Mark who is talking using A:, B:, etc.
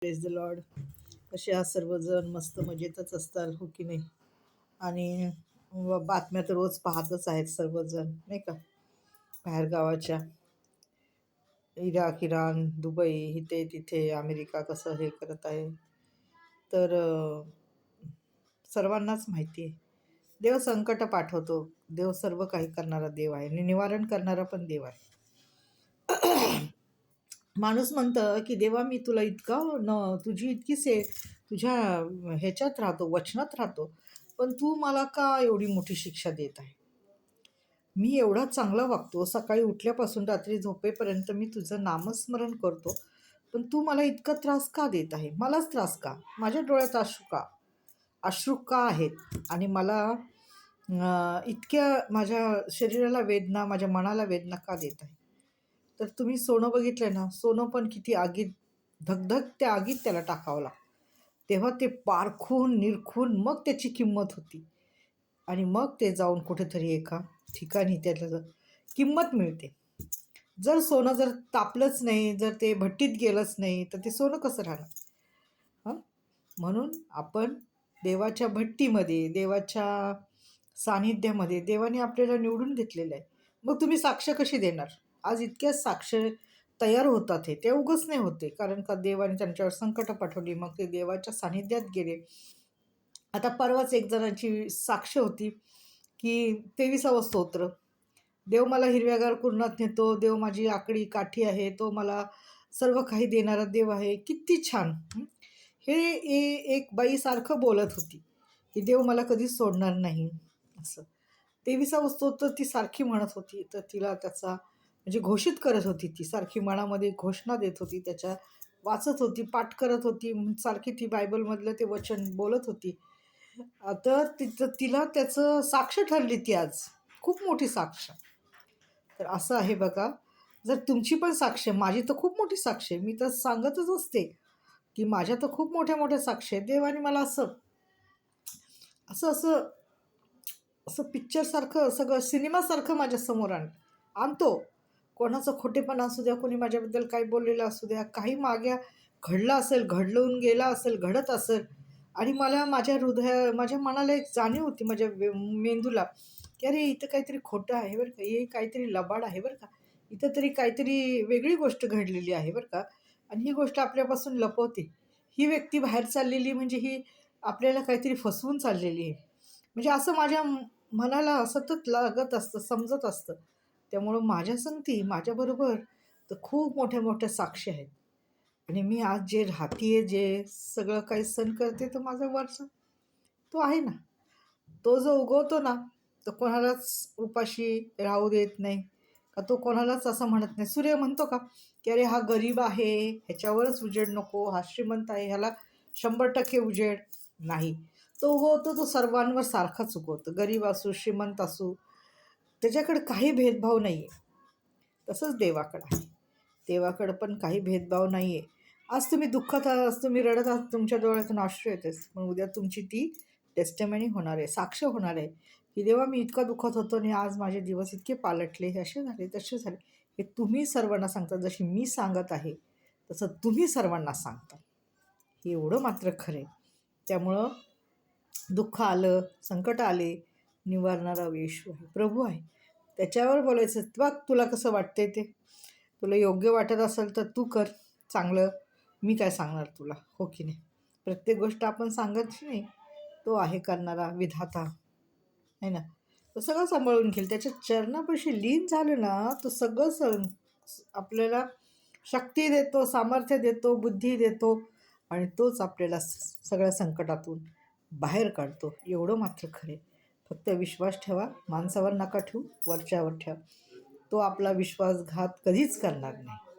A: Praise the Lord. कसे आहात सर्वजण? मस्त मजेतच असताल, हो की नाही? आणि बातम्या तर रोज पाहतच आहेत सर्वजण, नाही का? बाहेरगावाच्या इराक, इराण, दुबई, इथे तिथे अमेरिका कसं हे करत आहे. तर सर्वांनाच माहिती आहे, देव संकट पाठवतो. देव सर्व काही करणारा देव आहे आणि निवारण करणारा पण देव आहे. माणूस म्हणतं की देवा, मी तुला तुझी इतकी तुझ्या ह्याच्यात राहतो, वचनात राहतो, पण तू मला का एवढी मोठी शिक्षा देत आहे? मी एवढा चांगला वागतो, सकाळी उठल्यापासून रात्री झोपेपर्यंत मी तुझं नामस्मरण करतो, पण तू मला इतका त्रास का देत आहे? मलाच त्रास का? माझ्या डोळ्यात अश्रू का आहेत? आणि मला इतक्या माझ्या शरीराला वेदना, माझ्या मनाला वेदना का देत आहे? तर तुम्ही सोनं बघितलं ना, सोनं पण किती आगीत, धगधगत्या आगीत त्याला टाकावं लागतं. तेव्हा ते पारखून निरखून मग त्याची किंमत होती आणि मग ते जाऊन कुठेतरी एका ठिकाणी त्याला किंमत मिळते. जर तापलंच नाही, जर ते भट्टीत गेलंच नाही, तर ते सोनं कसं राहणार? हं? म्हणून आपण देवाच्या भट्टीमध्ये, देवाच्या सानिध्यामध्ये देवाने आपल्याला निवडून घेतलेलं आहे. मग तुम्ही साक्ष कशी देणार? आज इतक्या साक्ष तयार होतात, ते उगाच नाही होते, कारण का देवाने त्यांच्यावर संकटं पाठवली, मग ते देवाच्या सानिध्यात गेले. आता परवाच एक जणांची साक्ष होती की 23वा स्तोत्र, देव मला हिरव्यागार कुरणात नेतो, देव माझी आकडी काठी आहे, तो मला सर्व काही देणारा देव आहे. किती छान! हे एक बाई सारखं बोलत होती की देव मला कधीच सोडणार नाही असं. 23वा स्तोत्र ती सारखी म्हणत होती, तर तिला त्याचा म्हणजे घोषित करत होती, ती सारखी मनामध्ये घोषणा देत होती, त्याच्या वाचत होती, पाठ करत होती, सारखी ती बायबलमधलं ते वचन बोलत होती. तर तिला त्याचं साक्ष ठरली ती आज, खूप मोठी साक्ष. तर असं आहे बघा, जर तुमची पण साक्ष, माझी तर खूप मोठी साक्ष आहे, मी तर सांगतच असते की माझ्या तर खूप मोठ्या मोठ्या साक्ष आहेत. देवाने मला असं असं असं असं पिक्चरसारखं, सगळं सिनेमासारखं माझ्यासमोर आणतो. कोणाचं खोटेपणा असू द्या, कोणी माझ्याबद्दल काही बोललेलं असू द्या, काही मागे घडलं असेल, घडलून गेला असेल, घडत असेल, आणि मला माझ्या मनाला एक जाणीव होती, माझ्या मेंदूला, की अरे इथं काहीतरी खोटं आहे बरं का, हे काहीतरी लबाड आहे बरं का, इथं तरी काहीतरी वेगळी गोष्ट घडलेली आहे बरं का, आणि ही गोष्ट आपल्यापासून लपवते. ही व्यक्ती बाहेर चाललेली म्हणजे ही आपल्याला काहीतरी फसवून चाललेली आहे. म्हणजे असं माझ्या मनाला सतत लागत असतं, समजत असतं. त्यामुळं माझ्या संगती, माझ्याबरोबर तर खूप मोठ्या मोठ्या साक्षी आहेत. आणि मी आज जे राहते, जे सगळं काही सण करते, तर माझा वारसा तो आहे ना. तो जो उगवतो ना, तो कोणालाच उपाशी राहू देत नाही, का तो कोणालाच असं म्हणत नाही. सूर्य म्हणतो का की अरे हा गरीब आहे, ह्याच्यावरच उजेड नको, हा श्रीमंत आहे, ह्याला 100% उजेड नाही. तो उगवतो, तो सर्वांवर सारखाच उगवतो, गरीब असू, श्रीमंत असू, त्याच्याकडे काही भेदभाव नाही आहे. तसंच देवाकडं आहे. देवाकडं पण काही भेदभाव नाही आहे. आज तुम्ही दुःखात आहात, आज तुम्ही रडत आहात, तुमच्या डोळ्यातून अश्रू येतेच, पण उद्या तुमची ती टेस्टिमनी होणार आहे, साक्ष होणार आहे की देवा, मी इतका दुःखात होतो आणि आज माझे दिवस इतके पालटले, असे झाले, तसे झाले. हे तुम्ही सर्वांना सांगता. जशी मी सांगत आहे तसं तुम्ही सर्वांना सांगता. हे एवढं मात्र खरं आहे. त्यामुळं दुःख आलं, संकट आले, निवारणारा येशू आहे, प्रभू आहे. त्याच्यावर बोलायचं, बघ तुला कसं वाटते ते, तुला योग्य वाटत असेल तर तू कर चांगलं, मी काय सांगणार तुला, हो की नाही? प्रत्येक गोष्ट आपण सांगायची नाही, तो आहे करणारा विधाता, आहे ना. तो सगळं सांभाळून घेईल. त्याच्या चरणापाशी लीन झालं ना, तो सगळं आपल्याला शक्ती देतो, सामर्थ्य देतो, बुद्धी देतो, आणि तोच आपल्याला सगळ्या संकटातून बाहेर काढतो. एवढं मात्र खरे. फक्त विश्वास ठेवा, माणसावर नका ठेवू, वरच्यावर ठेवा. तो आपला विश्वासघात कधीच करणार नाही.